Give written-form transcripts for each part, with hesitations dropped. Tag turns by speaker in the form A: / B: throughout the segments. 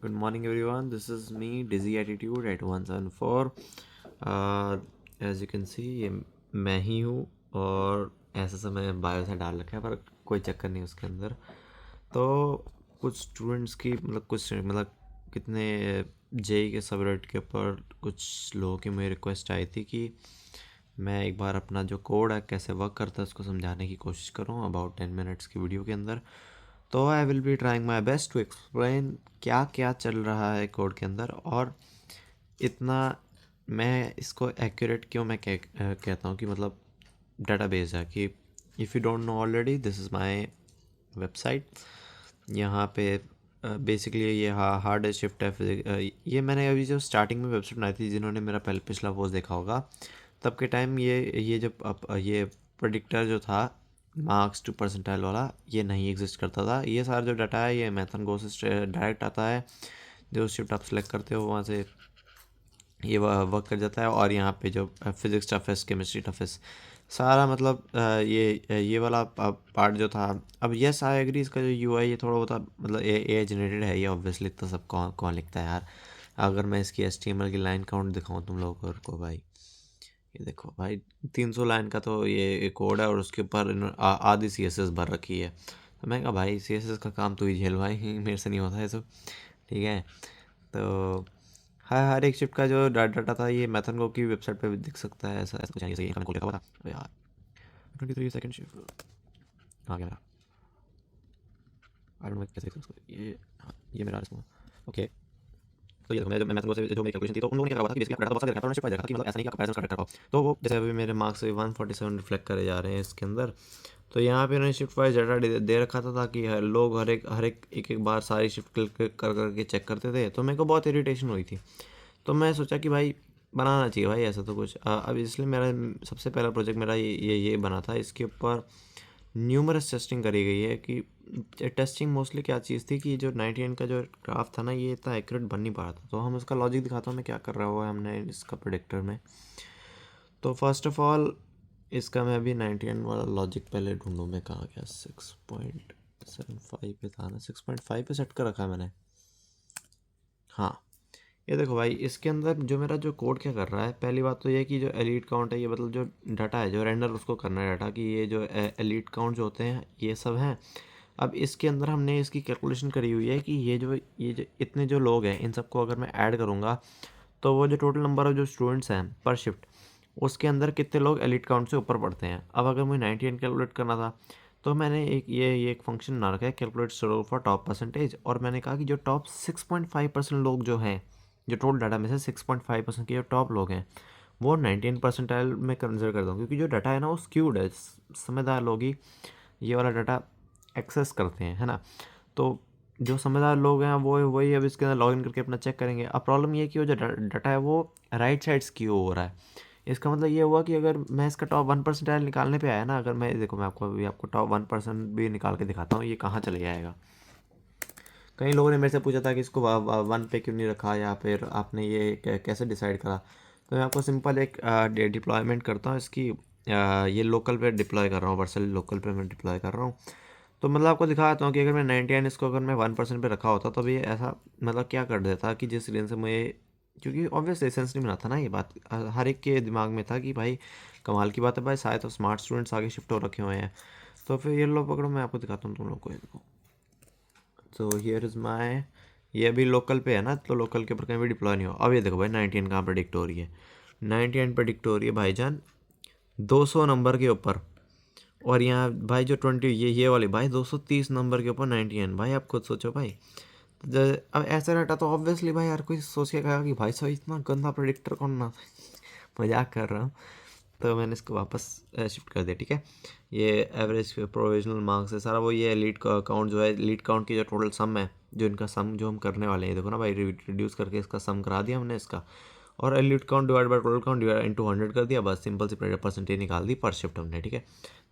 A: Good morning, everyone. This is me, Dizzy Attitude at 174. As you can see, ये मैं ही हूँ और ऐसा समय बायो से डाल रखा है, पर कोई चक्कर नहीं उसके अंदर। तो कुछ स्टूडेंट्स की मतलब कितने जेई के सबरेट के ऊपर कुछ लोगों की मेरी रिक्वेस्ट आई थी कि मैं एक बार अपना जो कोड है कैसे वर्क करता है उसको समझाने की कोशिश करूँ अबाउट 10 मिनट्स की वीडियो के अंदर। तो I will be trying my best to explain क्या क्या चल रहा है कोड के अंदर। और इतना मैं इसको एक्यूरेट क्यों मैं कहता हूँ कि मतलब डेटाबेस है कि if you don't know already, this is my website. यहाँ पे बेसिकली ये हार्ड शिफ्ट है। ये मैंने अभी जो स्टार्टिंग में वेबसाइट बनाई थी, जिन्होंने मेरा पिछला पोस्ट देखा होगा, तब के टाइम ये जब ये प्रेडिक्टर जो था मार्क्स टू परसेंटाइल वाला, ये नहीं एग्जिस्ट करता था। ये सारा जो डाटा है ये मैथन गो से डायरेक्ट आता है। जो शिफ्ट आप सेलेक्ट करते हो वहाँ से ये वर्क कर जाता है। और यहाँ पे जो फिज़िक्स टफेस्ट, केमिस्ट्री टफेस्ट, सारा मतलब ये वाला पार्ट जो था। अब यस आई एग्री, इसका जो यूआई ये थोड़ा बहुत मतलब ए जनरेटेड है ये ऑब्वियसली। इतना सब कौन कौन लिखता है यार। अगर मैं इसकी एचटीएमएल की लाइन काउंट दिखाऊँ तुम लोगों को भाई, ये देखो भाई, 300 लाइन का तो ये कोड है और उसके ऊपर आधी सीएसएस भर रखी है। तो मैं कहा भाई सीएसएस का काम तो ही झेल भाई, मेरे से नहीं होता है सब। ठीक है। तो हर एक शिफ्ट का जो डाटा था ये मैथन को की वेबसाइट पे भी दिख सकता है। ऐसा ऐसा कुछ नहीं, ये कल लिखा हुआ था। अबे यार 23 सेकंड शिफ्ट आ गया। आई डोंट नो कैसे लिखते हैं उसको। ये मेरा इसमें ओके। तो ये देखो, मैं मैथन को से जो मेरी कैलकुलेशन थी, तो उन लोगों ने क्या कहा था कि बेसिकली आपका डाटा बहुत सारा देखा था, उन्होंने शिफ्ट वाइज देखा था कि मतलब ऐसा नहीं कि आप कंपैरिजन कर पाओ। तो वो जैसे अभी मेरे मार्क्स 147 रिफ्लेक्ट करे जा रहे हैं इसके अंदर। तो यहाँ पे उन्होंने शिफ्ट वाइज डाटा दे रखा था ताकि लोग हर एक बार सारी शिफ्ट कर करके चेक करते थे। तो मेरे को बहुत इरिटेशन हुई थी। तो मैं सोचा कि भाई बनाना चाहिए भाई ऐसा तो कुछ। अब इसलिए मेरा सबसे पहला प्रोजेक्ट मेरा ये बना था। इसके ऊपर न्यूमरस टेस्टिंग करी गई है कि टेस्टिंग मोस्टली क्या चीज़ थी कि जो 99 का जो ग्राफ था ना, ये इतना एक्यूरेट बन नहीं पा रहा था। तो हम उसका लॉजिक दिखाता हूँ मैं क्या कर रहा हुआ है हमने इसका प्रोडिक्टर में। तो फर्स्ट ऑफ ऑल इसका मैं अभी 99 वाला लॉजिक पहले ढूंढूँ, मैं कहाँ गया। 6.75 पे था ना, 6.5 पे सेट कर रखा है मैंने। हाँ, ये देखो भाई, इसके अंदर जो मेरा जो कोड क्या कर रहा है, पहली बात तो ये कि जो एलीट काउंट है, ये मतलब जो डाटा है जो रेंडर उसको करना है डाटा, कि ये जो एलीट काउंट जो होते हैं ये सब हैं। अब इसके अंदर हमने इसकी कैलकुलेशन करी हुई है कि ये जो इतने जो लोग हैं इन सबको अगर मैं ऐड करूँगा तो वो जो टोटल नंबर ऑफ जो स्टूडेंट्स हैं पर शिफ्ट, उसके अंदर कितने लोग एलीट काउंट से ऊपर पढ़ते हैं। अब अगर मुझे 98 कैलकुलेट करना था तो मैंने ये एक फंक्शन बना रखा है, calculate store for top percentage. और मैंने कहा कि जो टॉप 6.5% लोग जो हैं, जो टोटल डाटा में से 6.5% के जो टॉप लोग हैं, वो 19 परसेंटाइल में कंसिडर करता हूँ। क्योंकि जो डाटा है ना वो स्क्यूड है, समझदार लोग ही ये वाला डाटा एक्सेस करते हैं, है ना। तो जो समझदार लोग हैं वो वही अब इसके अंदर लॉगिन करके अपना चेक करेंगे। अब प्रॉब्लम ये है कि वो जो डाटा है वो राइट साइड स्क्यू हो रहा है। इसका मतलब ये हुआ कि अगर मैं इसका टॉप 1% निकालने पे आया ना, अगर मैं देखो मैं आपको टॉप 1% भी निकाल के दिखाता हूँ ये कहाँ चले जाएगा। कई लोगों ने मेरे से पूछा था कि इसको 1 पे क्यों नहीं रखा, या फिर आपने ये कैसे डिसाइड करा। तो मैं आपको सिंपल एक डिप्लॉयमेंट करता हूँ इसकी। ये लोकल पे डिप्लॉय कर रहा हूँ, वर्सल लोकल पे मैं डिप्लॉय कर रहा हूँ। तो मतलब आपको दिखाता हूँ कि अगर मैं 99 इसको अगर मैं 1% पे रखा होता तो भी ऐसा मतलब क्या कर देता कि जिस रीजन से मुझे, क्योंकि ऑब्वियसली सेंस नहीं बना था ना ये बात। हर एक के दिमाग में था कि भाई कमाल की बात है भाई, शायद तो स्मार्ट स्टूडेंट्स आगे शिफ्ट हो रखे हुए हैं। तो फिर ये लो पकड़ो, मैं आपको दिखाता हूँ तुम लोग को, ये देखो। तो हियर इज़ माई, ये अभी लोकल पे है ना, तो लोकल के ऊपर कहीं भी डिप्लॉय नहीं हो। अब ये देखो भाई 99 कहाँ प्रेडिक्ट हो रही है। 99 प्रेडिक्ट हो रही है भाईजान 200 नंबर के ऊपर। और यहाँ भाई जो 20 ये वाली भाई 230 नंबर के ऊपर 99। भाई आप खुद सोचो भाई। अब ऐसा डाटा तो ऑब्वियसली भाई हर कोई सोच के कहा कि भाई साहब इतना गंदा प्रेडिक्टर कौन ना मजाक कर रहा हूँ। तो मैंने इसको वापस शिफ्ट कर दिया। ठीक है, ये एवरेज प्रोविजनल मार्क्स है सारा वो। ये लीड काउंट जो है, लीड काउंट की जो टोटल सम है, जो इनका सम जो हम करने वाले हैं, देखो ना भाई, रिड्यूस करके इसका सम करा दिया हमने इसका। और lead count divide by total count divide into 100 कर दिया, बस सिंपल सी परसेंटेज निकाल दी पर शिफ्ट हमने। ठीक है,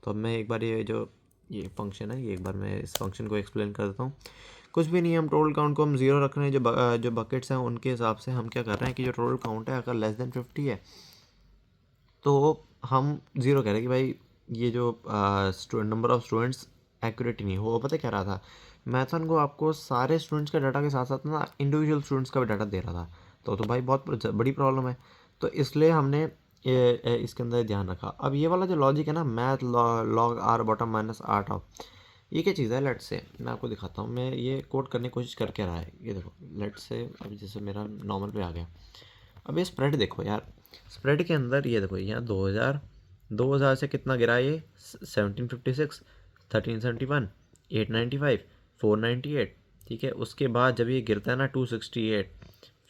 A: तो अब मैं एक बार ये फंक्शन है, ये एक बार मैं इस फंक्शन को एक्सप्लेन कर देता हूँ। कुछ भी नहीं है, हम टोटल काउंट को हम जीरो रख रहे हैं। जो बकेट्स हैं उनके हिसाब से हम क्या कर रहे हैं कि जो टोटल काउंट है अगर लेस देन 50 है तो हम ज़ीरो कह रहे हैं कि भाई ये जो नंबर ऑफ़ स्टूडेंट्स एक्यूरेट ही नहीं हो। पता क्या रहा था मैथन को आपको सारे स्टूडेंट्स के डाटा के साथ साथ ना इंडिविजुअल स्टूडेंट्स का भी डाटा दे रहा था, तो भाई बहुत बड़ी प्रॉब्लम है। तो इसलिए हमने इसके अंदर ध्यान रखा। अब ये वाला जो लॉजिक है ना, math log R bottom minus R top, ये क्या चीज़ है? लेट से मैं आपको दिखाता हूँ, मैं ये कोड करने की कोशिश करके रहा है। ये देखो, लेट से अभी जैसे मेरा नॉर्मल पे आ गया। अब ये स्प्रेड देखो यार, स्प्रेड के अंदर ये देखो, यहाँ 2000 से कितना गिरा ये, 1756, 1371, 895, 498, ठीक है। उसके बाद जब ये गिरता है ना 268,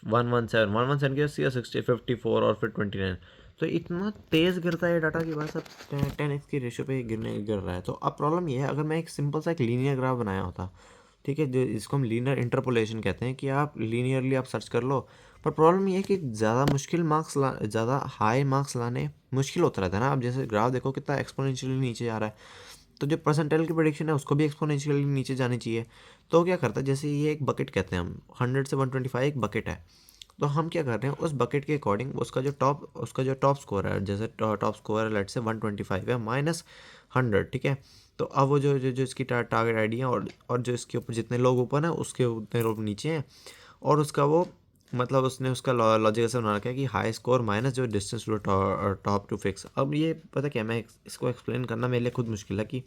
A: 117 की 60, 54 और फिर 29, तो इतना तेज़ गिरता है ये डाटा की बस अब 10x की रेशियो पे गिर रहा है। तो अब प्रॉब्लम ये है, अगर मैं एक सिंपल सा एक लीनियर ग्राफ बनाया होता, ठीक है, जो इसको हम लीनियर इंटरपोलेशन कहते हैं, कि आप लीनियरली आप सर्च कर लो, पर प्रॉब्लम ये है कि ज़्यादा हाई मार्क्स लाने मुश्किल होता रहता है ना। अब जैसे ग्राफ देखो कितना एक्सपोनेंशियली नीचे जा रहा है, तो जो परसेंटाइल की प्रेडिक्शन है उसको भी एक्सपोनेंशियली नीचे जानी चाहिए। तो क्या करता है, जैसे ये एक बकेट कहते हैं हम, 100 से 125 एक बकेट है, तो हम क्या कर रहे हैं, उस बकेट के अकॉर्डिंग उसका जो टॉप स्कोर है, जैसे टॉप स्कोर है लेट से 125 है माइनस 100, ठीक है। तो अब वो जो इसकी टारगेट आईडी है, और जो इसके ऊपर जितने लोग ऊपर हैं उसके उतने लोग नीचे हैं, और उसका वो मतलब उसने उसका लॉजिक ऐसा बना रखा है कि हाई स्कोर माइनस जो distance to top to fix. अब ये पता क्या, मैं इसको एक्सप्लेन करना मेरे लिए खुद मुश्किल है कि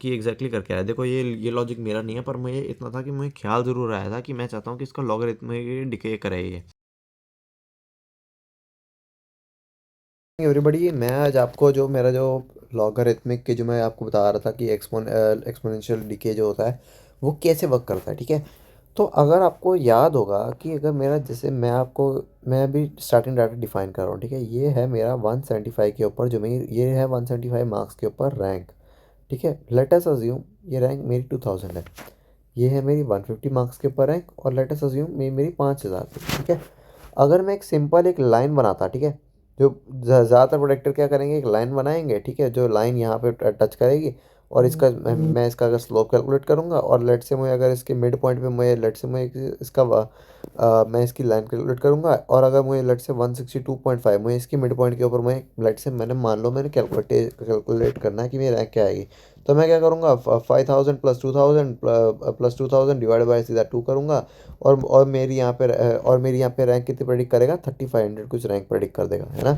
A: एग्जैक्टली करके आया। देखो ये लॉजिक मेरा नहीं है, पर मुझे इतना था कि मुझे ख्याल ज़रूर आया था कि मैं चाहता हूँ कि इसका लॉगरिथमिक डिके करे ये।
B: एवरीबॉडी, मैं आज आपको जो मेरा जो लॉगरिथमिक के जो मैं आपको बता रहा था कि एक्सपोनेंशियल डिके जो होता है वो कैसे वर्क करता है, ठीक है। तो अगर आपको याद होगा कि अगर मेरा जैसे मैं अभी स्टार्टिंग डाटा डिफाइन कर रहा हूँ, ठीक है। ये है मेरा 175 के ऊपर जो मेरी ये है 175 मार्क्स के ऊपर रैंक, ठीक है। लेट अस अज्यूम ये रैंक मेरी 2000 है। ये है मेरी 150 मार्क्स के ऊपर रैंक, और लेट अस अज्यूम मेरी 5000 थी, ठीक है। अगर मैं एक सिंपल एक लाइन बनाता, ठीक है, जो ज़्यादातर प्रोडक्टर क्या करेंगे, एक लाइन बनाएंगे, ठीक है, जो लाइन यहाँ पे टच करेगी, और इसका मैं इसका अगर स्लोप कैलकुलेट करूँगा, और लेट से मैं अगर इसके मिड पॉइंट पे मैं लेट से मैं मैं इसकी लाइन कैलकुलेट करूँगा, और अगर मुझे लेट से 162.5 मुझे इसकी मिड पॉइंट के ऊपर मैं लेट से मैंने मान लो मैंने कैलकुलेट करना है कि मेरी रैंक क्या आएगी। तो मैं क्या करूँगा, 5000 प्लस 2000 डिवाइड बाई सीधा 2 करूँगा, और मेरी यहाँ पे रैंक कितनी प्रेडिक्ट करेगा, 3500 कुछ रैंक प्रेडिक्ट कर देगा, है ना,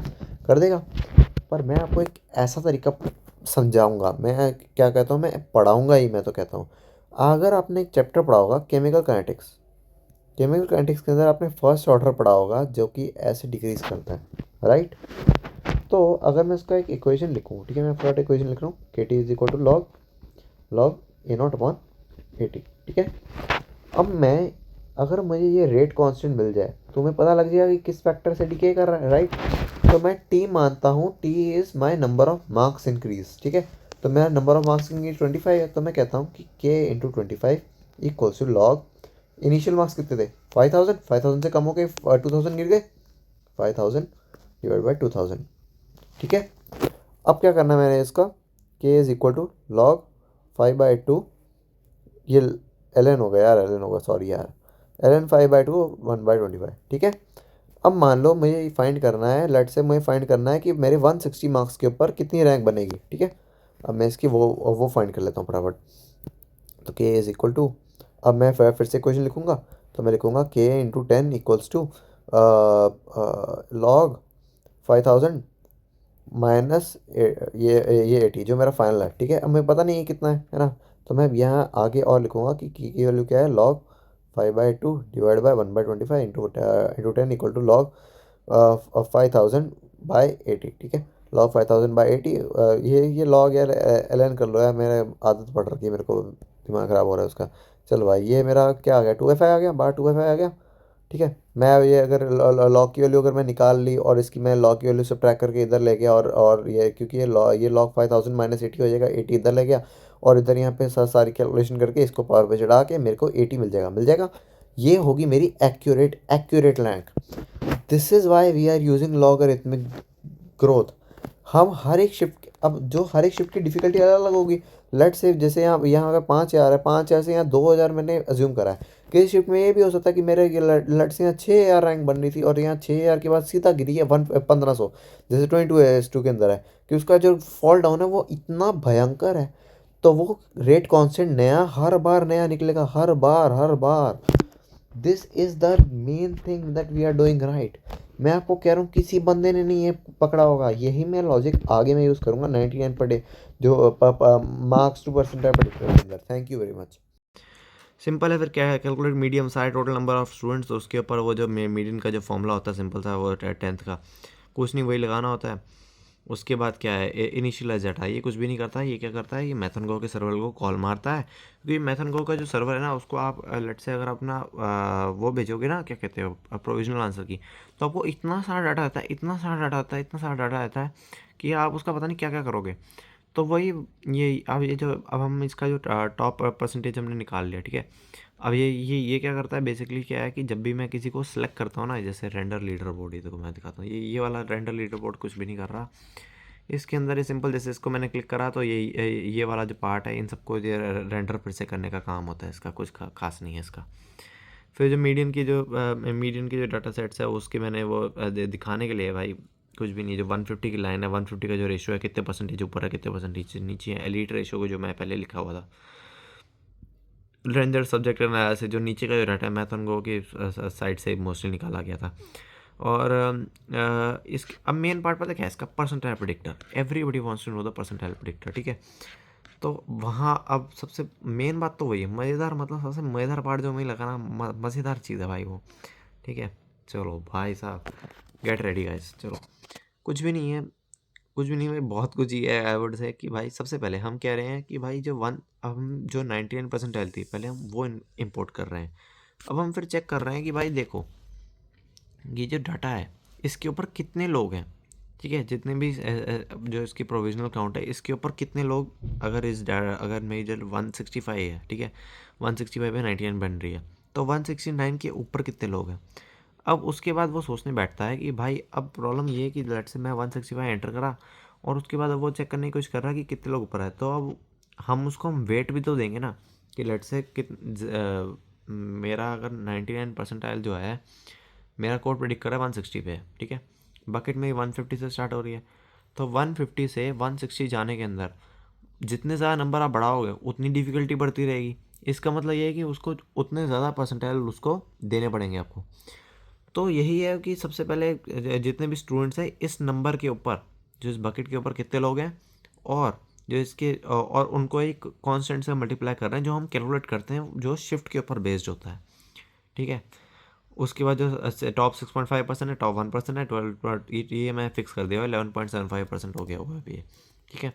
B: कर देगा। पर मैं आपको एक ऐसा तरीका समझाऊंगा, मैं क्या कहता हूँ, मैं पढ़ाऊंगा ही, मैं तो कहता हूँ। अगर आपने एक चैप्टर पढ़ा होगा केमिकल काइनेटिक्स के अंदर आपने फर्स्ट ऑर्डर पढ़ा होगा जो कि ऐसे डिक्रीज करता है, राइट। तो अगर मैं इसका एक इक्वेशन लिखूँ, ठीक है, मैं फर्स्ट इक्वेशन लिख रहा हूँ, k t is equal to log a naught upon a t, ठीक है। अब मैं अगर मुझे ये रेट कांस्टेंट मिल जाए तो मुझे पता लग जाएगा कि किस फैक्टर से डिके कर रहा है, राइट। तो मैं टी मानता हूँ, T is my number of marks increase, ठीक है। तो मेरा नंबर ऑफ मार्क्स इंक्रीज 25 है, तो मैं कहता हूँ कि k into 25 equals to log initial marks कितने थे, 5000 से कम हो गए, 2000 गिर गए, 5000 डिवाइड बाई 2000, ठीक है। अब क्या करना है मैंने इसका, के इज इक्वल टू लॉग 5/2, ये एल एन हो गया यार, एल एन होगा, सॉरी यार, एल एन 5/2 1/25, ठीक है। अब मान लो मुझे फाइंड करना है, लेट से मुझे फाइंड करना है कि मेरे 160 मार्क्स के ऊपर कितनी रैंक बनेगी, ठीक है। अब मैं इसकी वो फाइंड कर लेता हूँ फटाफट। तो के इज इक्वल टू, अब मैं फिर से क्वेश्चन लिखूंगा, तो मैं लिखूंगा k into 10 equals to log 5000 minus ये 80 जो मेरा फाइनल है, ठीक है। अब मुझे पता नहीं है कितना है ना। तो मैं यहाँ आगे और लिखूंगा कि की वैल्यू क्या है, log 5/2 divide by 1/25 into 10 equal to log 5000/80, ठीक है। लॉग 5000/80, ये लॉग यार एल एन कर लो यार, मेरे आदत पड़ रखी है, मेरे को दिमाग ख़राब हो रहा है उसका। चल भाई, ये मेरा क्या आ गया, 2FI आ गया, बाहर 2FI आ गया, ठीक है। मैं ये अगर लॉग की वैल्यू अगर मैं निकाल ली, और इसकी मैं लॉग की वैल्यू सब्ट्रैक्ट करके इधर ले गया, और ये क्योंकि ये लॉग 5000 माइनस 80 हो जाएगा, 80 इधर ले गया, और इधर यहाँ पे सारी कैलकुलेशन करके इसको पावर पे चढ़ा के मेरे को 80 मिल जाएगा। ये होगी मेरी accurate rank. This is why we are using logarithmic growth. हम हर एक शिफ्ट, अब जो हर एक शिफ्ट की डिफिकल्टी अलग अलग होगी। लेट से जैसे यहाँ अगर 5000 है, 5000 से यहाँ 2000 मैंने अज्यूम करा है। किसी शिफ्ट में ये भी हो सकता है कि मेरे ये लेट से यहाँ 6000 रैंक बन रही थी, और यहाँ 6000 के बाद सीधा गिरी है 1500, जैसे 22 है S2 के अंदर है, कि उसका जो फॉल डाउन है वो इतना भयंकर है तो वो रेट कांस्टेंट नया हर बार नया निकलेगा, हर बार। This is the main thing that we are doing right. मैं आपको कह रहा हूँ किसी बंदे ने नहीं ये पकड़ा होगा, यही मैं लॉजिक आगे मैं यूज़ करूँगा 99 पर डे जो मार्क्स टू परसेंटाइल प्रेडिक्टर के अंदर। Thank you very much.
A: Simple है। फिर क्या है, calculate medium size total number of students, तो उसके ऊपर वो जो मीडियन का जो फॉर्मूला होता है सिंपल सा, वो 10th का, कुछ नहीं वही लगाना होता है। उसके बाद क्या है, इनिशियलाइज डाटा, ये कुछ भी नहीं करता है। ये क्या करता है, ये मैथन गो के सर्वर को कॉल मारता है, क्योंकि मैथन गो का जो सर्वर है ना, उसको आप लेट से अगर अपना वो भेजोगे ना, क्या कहते हो, प्रोविजनल आंसर की, तो आपको इतना सारा डाटा आता है, इतना सारा डाटा आता है, इतना सारा डाटा आता है कि आप उसका पता नहीं क्या क्या करोगे। तो वही, ये अब ये जो अब हम इसका जो टॉप परसेंटेज हमने निकाल लिया, ठीक है। अब ये क्या करता है, बेसिकली क्या है कि जब भी मैं किसी को सेलेक्ट करता हूँ ना, जैसे रेंडर लीडर बोर्ड, ये देखो मैं दिखाता हूँ, ये वाला रेंडर लीडर बोर्ड कुछ भी नहीं कर रहा। इसके अंदर ये सिंपल, जैसे इसको मैंने क्लिक करा तो ये वाला जो पार्ट है, इन सबको ये रेंडर फिर से करने का काम होता है इसका, कुछ खास नहीं है इसका। फिर जो मीडियन की जो डाटा सेट्स है, उसके मैंने वो दिखाने के लिए भाई कुछ भी नहीं, जो 150 की लाइन है, 150 का जो रेशियो है, कितने परसेंटेज ऊपर है, कितने परसेंटेज नीचे है, एलीट रेशियो को जो मैं पहले लिखा हुआ था, रेंजर सब्जेक्ट एनालिसिस जो नीचे का जो डाटा है, मैथन गो की साइड से मोस्टली निकाला गया था। और इस अब मेन पार्ट पता क्या है इसका, percentile predictor. Everybody wants to know the percentile predictor, ठीक है। तो वहाँ अब सबसे मेन बात तो वही है, मज़ेदार, मतलब सबसे मज़ेदार पार्ट जो मुझे लगा ना, मज़ेदार चीज़ है भाई वो, ठीक है। चलो भाई साहब, गेट रेडी गाइस, चलो। कुछ भी नहीं है, कुछ भी नहीं है, बहुत कुछ ही है। आई वुड से कि भाई सबसे पहले हम कह रहे हैं कि भाई जो हम जो 99% थी पहले, हम वो इम्पोर्ट कर रहे हैं। अब हम फिर चेक कर रहे हैं कि भाई देखो, ये जो डाटा है इसके ऊपर कितने लोग हैं, ठीक है, जितने भी जो इसकी प्रोविजनल काउंट है, इसके ऊपर कितने लोग, अगर मेरी जो 165 है, ठीक है, 165 पे 99 बन रही है, तो 169 के ऊपर कितने लोग हैं। अब उसके बाद वो सोचने बैठता है कि भाई अब प्रॉब्लम ये है कि लेट से मैं 165 एंटर करा, और उसके बाद अब वो चेक करने की कोशिश कर रहा है कि कितने लोग ऊपर है। तो अब हम वेट भी तो देंगे ना, कि लेट से मेरा अगर 99 परसेंटाइल जो है, मेरा कोड प्रिडिक्ट कर रहा है 160 पे है, ठीक है, बकेट में 150 से स्टार्ट हो रही है। तो 150 से 160 जाने के अंदर जितने ज़्यादा नंबर आप बढ़ाओगे, उतनी डिफ़िकल्टी बढ़ती रहेगी। इसका मतलब ये है कि उसको उतने ज़्यादा परसेंटाइल उसको देने पड़ेंगे आपको। तो यही है कि सबसे पहले जितने भी स्टूडेंट्स हैं, इस नंबर के ऊपर, जो इस बकेट के ऊपर कितने लोग हैं, और जो इसके और उनको एक कांस्टेंट से मल्टीप्लाई कर रहे हैं, जो हम कैलकुलेट करते हैं, जो शिफ्ट के ऊपर बेस्ड होता है, ठीक है। उसके बाद जो टॉप 6.5% है, टॉप 1% है, 12, ये मैं फिक्स कर दिया हुआ, 11.75% हो गया हुआ अभी ये, ठीक है।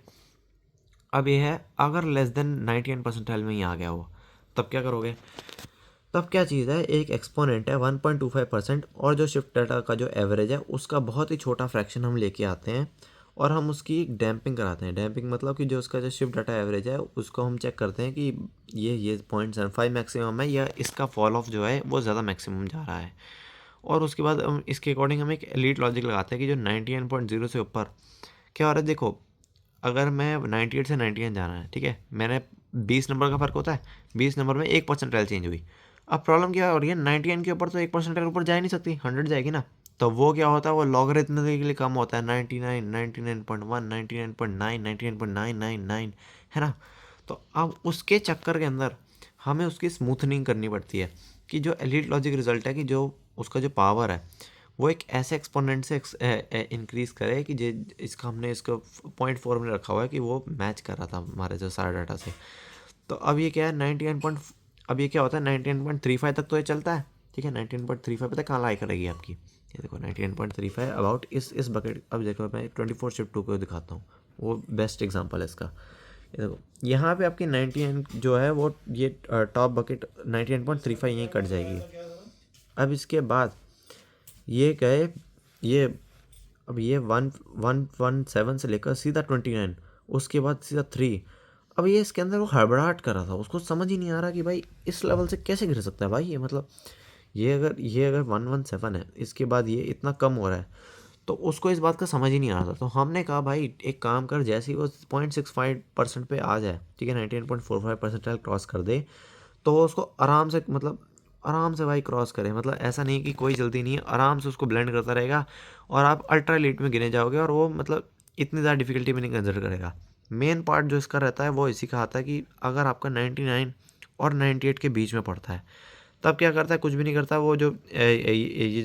A: अब ये है, अगर लेस देन 99 परसेंटाइल में ही आ गया हो, तब क्या करोगे। तब क्या चीज़ है, एक एक्सपोनेंट है 1.25%, और जो शिफ्ट डाटा का जो एवरेज है, उसका बहुत ही छोटा फ्रैक्शन हम लेके आते हैं, और हम उसकी डैम्पिंग कराते हैं। डैम्पिंग मतलब कि जो उसका जो शिफ्ट डाटा एवरेज है, उसको हम चेक करते हैं कि ये 0.75 मैक्सिमम है, या इसका फॉल ऑफ जो है वो ज़्यादा मैक्सिमम जा रहा है। और उसके बाद हम इसके अकॉर्डिंग हम एक एलीट लॉजिक लगाते हैं कि जो 99.0 से ऊपर क्या हो रहा है। देखो, अगर मैं 98 से 99 जाना है, ठीक है, मैंने 20 नंबर का फ़र्क होता है, 20 नंबर में 1 परसेंटाइल चेंज हुई। अब प्रॉब्लम क्या हो रही है, 99 के ऊपर तो 1 परसेंटाइल ऊपर जा ही नहीं सकती, 100 जाएगी ना। तो वो क्या होता है, वो लॉगरिथम के लिए कम होता है, 99, 99.1, 99.9, 99.999, है ना। तो अब उसके चक्कर के अंदर हमें उसकी स्मूथनिंग करनी पड़ती है, कि जो एलीट लॉजिक रिजल्ट है, कि जो उसका जो पावर है, वो एक ऐसे एक्सपोनेंट से इंक्रीज़ करे कि जे इसका हमने इसको 0.4 में रखा हुआ है, कि वो मैच कर रहा था हमारे जो सारा डाटा से। तो अब ये क्या है, 99 अब ये क्या होता है, 99.35 तक तो ये चलता है, ठीक है। 99.35 पे तक कहाँ लाई करेगी आपकी, ये देखो 99.35 अबाउट इस बकेट। अब देखो मैं 24 शिफ्ट 2 को दिखाता हूँ, वो बेस्ट एग्जांपल है इसका। ये देखो, यहाँ पे आपकी 99 जो है वो, ये टॉप बकेट 99.35 यहीं कट जाएगी। अब इसके बाद ये गए, ये अब ये 117 से लेकर सीधा 29, उसके बाद सीधा 3। अब ये इसके अंदर वो हड़बड़ाहट कर रहा था, उसको समझ ही नहीं आ रहा कि भाई इस लेवल से कैसे गिर सकता है भाई ये, मतलब ये अगर 117 है, इसके बाद ये इतना कम हो रहा है, तो उसको इस बात का समझ ही नहीं आ रहा था। तो हमने कहा भाई एक काम कर, जैसे ही वो 0.65% पे आ जाए, ठीक है, 99.45% क्रॉस कर दे, तो वो उसको आराम से, मतलब आराम से भाई क्रॉस करे, मतलब ऐसा नहीं कि कोई जल्दी नहीं है, आराम से उसको ब्लेंड करता रहेगा, और आप अल्ट्रा लेट में गिने जाओगे, और वो मतलब इतनी ज़्यादा डिफिकल्टी में नहीं कंसिडर करेगा। मेन पार्ट जो इसका रहता है वो इसी का आता है कि अगर आपका 99 और 98 के बीच में पड़ता है तब क्या करता है, कुछ भी नहीं करता, वो जो ये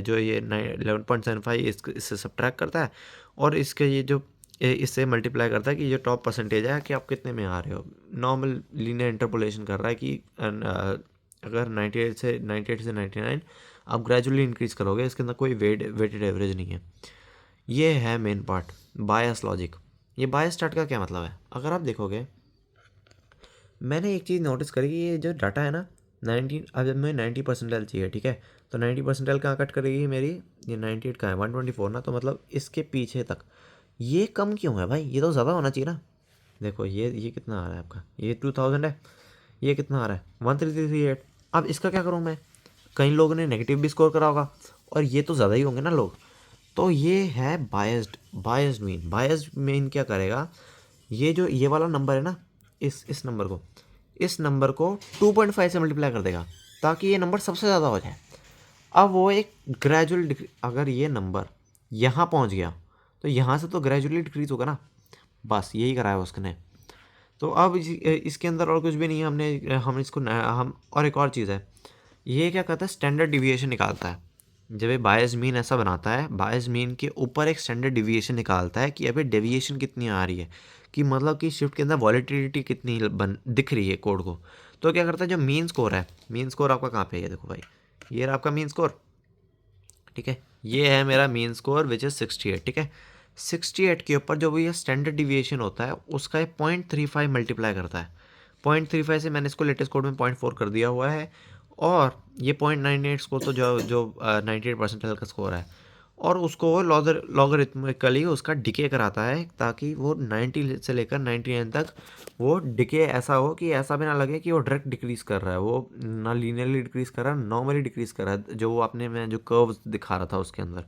A: जो ये 11.75 इससे सब्ट्रैक्ट करता है और इसके ये जो इससे मल्टीप्लाई करता है कि ये टॉप परसेंटेज है कि आप कितने में आ रहे हो। नॉर्मल लीनियर इंटरपोलेशन कर रहा है कि अगर 98 से 99 आप ग्रेजुअली इंक्रीज करोगे, इसके अंदर कोई वेटेड एवरेज नहीं है। ये है मेन पार्ट, बायस लॉजिक। ये बायस चार्ट का क्या मतलब है, अगर आप देखोगे मैंने एक चीज़ नोटिस करी कि ये जो डाटा है ना 19, अब जब मैं 90 परसेंटाइल चाहिए, ठीक है, तो 90 परसेंटाइल कहाँ कट करेगी मेरी, ये 98 का है 124 ना, तो मतलब इसके पीछे तक ये कम क्यों है भाई, ये तो ज़्यादा होना चाहिए ना। देखो ये कितना आ रहा है आपका, ये 2000 है, ये कितना आ रहा है 13338। अब इसका क्या करूँ मैं, कई लोगों ने नेगेटिव भी स्कोर करा होगा और ये तो ज़्यादा ही होंगे ना लोग। तो ये है बायस्ड मीन। बायस्ड मीन क्या करेगा, ये जो ये वाला नंबर है ना, इस नंबर को 2.5 से मल्टीप्लाई कर देगा ताकि ये नंबर सबसे ज़्यादा हो जाए। अब वो एक ग्रेजुअल अगर ये नंबर यहाँ पहुँच गया तो यहाँ से तो ग्रेजुअली डिक्रीज होगा ना, बस यही कराया उसने। तो अब इसके अंदर और कुछ भी नहीं है, हम इसको हम और एक और चीज़ है, ये क्या कहता है, स्टैंडर्ड डिविएशन निकालता है। जब ये बायस मीन ऐसा बनाता है, बायस मीन के ऊपर एक स्टैंडर्ड डिविएशन निकालता है कि अभी डेविएशन कितनी आ रही है, कि मतलब कि शिफ्ट के अंदर वॉलेटिलिटी कितनी दिख रही है कोड को। तो क्या करता है, जो मीन स्कोर है, मीन स्कोर आपका कहाँ पे है, देखो भाई ये रहा आपका मीन स्कोर, ठीक है, ये है मेरा मीन स्कोर विच इज़ 68, ठीक है। 68 के ऊपर जो भी ये स्टैंडर्ड डिविएशन होता है उसका ये 0.35 मल्टीप्लाई करता है। 0.35 से मैंने इसको लेटेस्ट कोड में 0.4 कर दिया हुआ है, और ये 0.98 स्कोर तो जो जो 98 परसेंटाइल का स्कोर है, और उसको वो लॉगरिथमिकली उसका डिके कराता है ताकि वो 90 से लेकर 99 तक वो डिके ऐसा हो कि ऐसा भी ना लगे कि वो डायरेक्ट डिक्रीज कर रहा है, वो ना लीनियरली डिक्रीज कर रहा है, नॉर्मली डिक्रीज कर रहा है, जो वो आपने मैं जो कर्व दिखा रहा था उसके अंदर।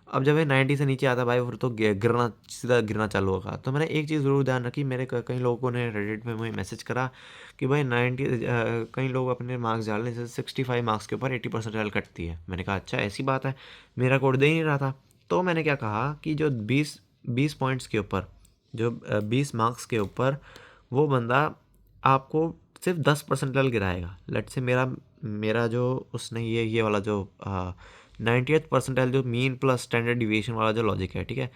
A: अब जब ये 90 से नीचे आता है भाई, फिर तो गिरना, सीधा गिरना चालू होगा। तो मैंने एक चीज़ ज़रूर ध्यान रखी, मेरे कई लोगों ने रेडिट में मुझे मैसेज करा कि भाई 90, कई लोग अपने मार्क्स डालने से 65 मार्क्स के ऊपर 80 परसेंटाइल कटती है। मैंने कहा अच्छा ऐसी बात है, मेरा कोड दे ही नहीं रहा था। तो मैंने क्या कहा कि जो 20 पॉइंट्स के ऊपर, जो 20 मार्क्स के ऊपर वो बंदा आपको सिर्फ 10 परसेंटाइल गिराएगा। लेट से मेरा मेरा जो उसने ये वाला जो 90th परसेंटाइल जो मीन प्लस स्टैंडर्ड डिविएशन वाला जो लॉजिक है, ठीक है,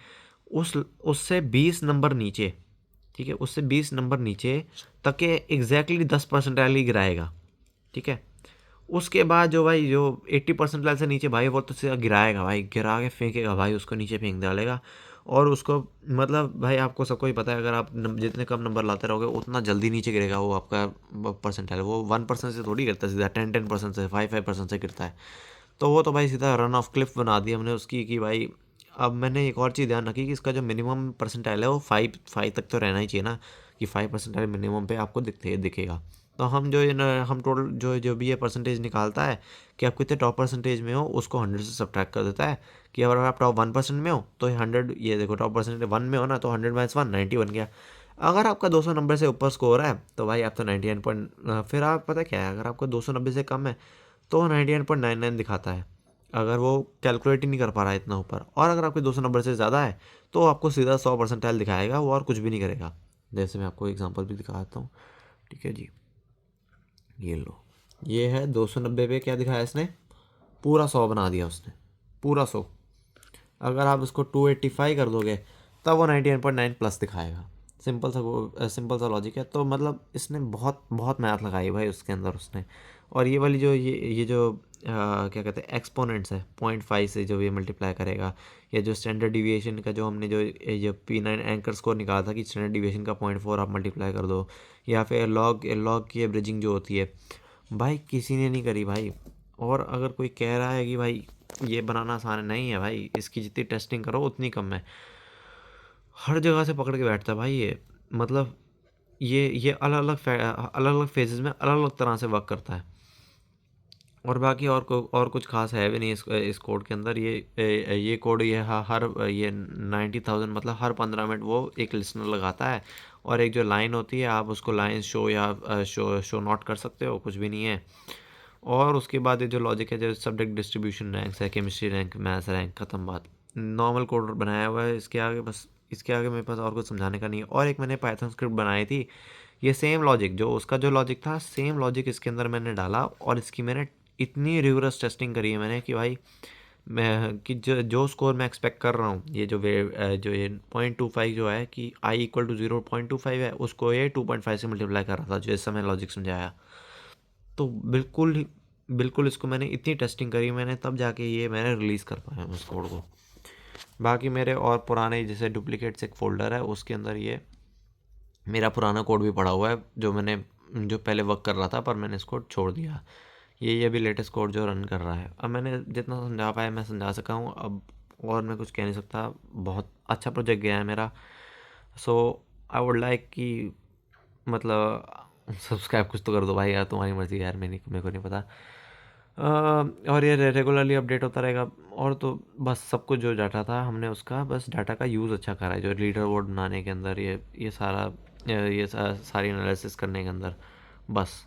A: उससे 20 नंबर नीचे, ठीक है, उससे 20 नंबर नीचे तक के एग्जैक्टली 10 परसेंटाइल ही गिराएगा, ठीक है। उसके बाद जो भाई जो 80 परसेंटाइल से नीचे भाई, वो तो सीधा गिराएगा भाई, गिरा के फेंकेगा भाई, उसको नीचे फेंक डालेगा। और उसको मतलब भाई आपको सबको ही पता है, अगर आप जितने कम नंबर लाते रहोगे उतना जल्दी नीचे गिरेगा वो आपका परसेंटाइल। वो 1% से थोड़ी गिरता है, सीधा 10% से 5% से गिरता है। तो वो तो भाई सीधा रन ऑफ क्लिफ बना दी हमने उसकी कि भाई। अब मैंने एक और चीज़ ध्यान रखी कि इसका जो मिनिमम परसेंटाइल है वो 5 तक तो रहना ही चाहिए ना, कि 5 परसेंटाइल मिनिमम पे आपको दिखेगा। तो हम जो हम टोटल जो भी ये परसेंटेज निकालता है कि आप कितने टॉप परसेंटेज में हो, उसको 100 से सब्ट्रैक्ट कर देता है कि अगर आप टॉप 1% में हो तो 100, ये देखो टॉप परसेंटेज 1 में हो ना, तो 100 - 1 90 बन गया। अगर आपका 200 नंबर से ऊपर स्कोर है तो भाई आप तो 99 पॉइंट, फिर आप पता क्या है, अगर आपका 290 से कम है तो 99.99 दिखाता है, अगर वो कैलकुलेट ही नहीं कर पा रहा है इतना ऊपर। और अगर आपके 200 नंबर से ज़्यादा है तो आपको सीधा 100 परसेंटाइल दिखाएगा वो, और कुछ भी नहीं करेगा। जैसे मैं आपको एग्जांपल भी दिखाता हूँ, ठीक है जी, ये लो, ये है 290 पे क्या दिखाया इसने, पूरा 100 बना दिया उसने, पूरा 100। अगर आप उसको 285 कर दोगे तब वो 99.9 प्लस दिखाएगा। सिंपल सा लॉजिक है। तो मतलब इसने बहुत बहुत मेहनत लगाई भाई उसके अंदर उसने। और ये वाली जो ये जो क्या कहते हैं एक्सपोनेंट्स है, 0.5 से जो ये मल्टीप्लाई करेगा, या जो स्टैंडर्ड डिविएशन का जो हमने जो P9 एंकर स्कोर निकाला था कि स्टैंडर्ड डिविएशन का 0.4 आप मल्टीप्लाई कर दो, या फिर लॉग की ब्रिजिंग जो होती है, भाई किसी ने नहीं करी भाई। और अगर कोई कह रहा है कि भाई ये बनाना आसान नहीं है, भाई इसकी जितनी टेस्टिंग करो उतनी कम है, हर जगह से पकड़ के बैठता है भाई ये। मतलब ये अलग अलग फेजेस में अलग अलग तरह से वर्क करता है। और बाकी और कुछ खास है भी नहीं इस कोड के अंदर। ये कोड हर ये 90,000 मतलब हर 15 मिनट वो एक लिसनर लगाता है, और एक जो लाइन होती है आप उसको लाइन शो या शो नॉट कर सकते हो, कुछ भी नहीं है। और उसके बाद ये जो लॉजिक है, जो सब्जेक्ट डिस्ट्रीब्यूशन रैंक्स है, केमिस्ट्री रैंक, मैथ्स रैंक, ख़त्म बात। नॉर्मल कोड बनाया हुआ है इसके आगे, बस इसके आगे मेरे पास और कुछ समझाने का नहीं है। और एक मैंने पाइथन स्क्रिप्ट बनाई थी, ये सेम लॉजिक जो उसका जो लॉजिक था, सेम लॉजिक इसके अंदर मैंने डाला, और इसकी मैंने इतनी रिगरस टेस्टिंग करी है मैंने कि भाई मैं कि जो स्कोर मैं एक्सपेक्ट कर रहा हूँ, ये जो ये 0.25 जो है कि i इक्वल टू 0.25 है, उसको ये 2.5 से मल्टीप्लाई कर रहा था, जो इस समय लॉजिक समझाया। तो बिल्कुल इसको मैंने इतनी टेस्टिंग करी मैंने, तब जाके ये मैंने रिलीज़ कर पाया उस कोड को। बाकी मेरे और पुराने जैसे डुप्लीकेट्स एक फ़ोल्डर है, उसके अंदर ये मेरा पुराना कोड भी पड़ा हुआ है, जो पहले वर्क कर रहा था, पर मैंने इसको छोड़ दिया। ये अभी लेटेस्ट कोड जो रन कर रहा है। अब मैंने जितना समझा पाया मैं समझा सका हूँ अब, और मैं कुछ कह नहीं सकता। बहुत अच्छा प्रोजेक्ट गया है मेरा। सो आई वुड लाइक कि मतलब सब्सक्राइब कुछ तो कर दो भाई यार, तुम्हारी मर्ज़ी यार, मेरे को नहीं पता। और ये रेगुलरली अपडेट होता रहेगा। और तो बस सब कुछ जो डाटा था हमने उसका बस डाटा का यूज़ अच्छा करा है, जो लीडर बोर्ड बनाने के अंदर, ये सारी एनालिसिस करने के अंदर, बस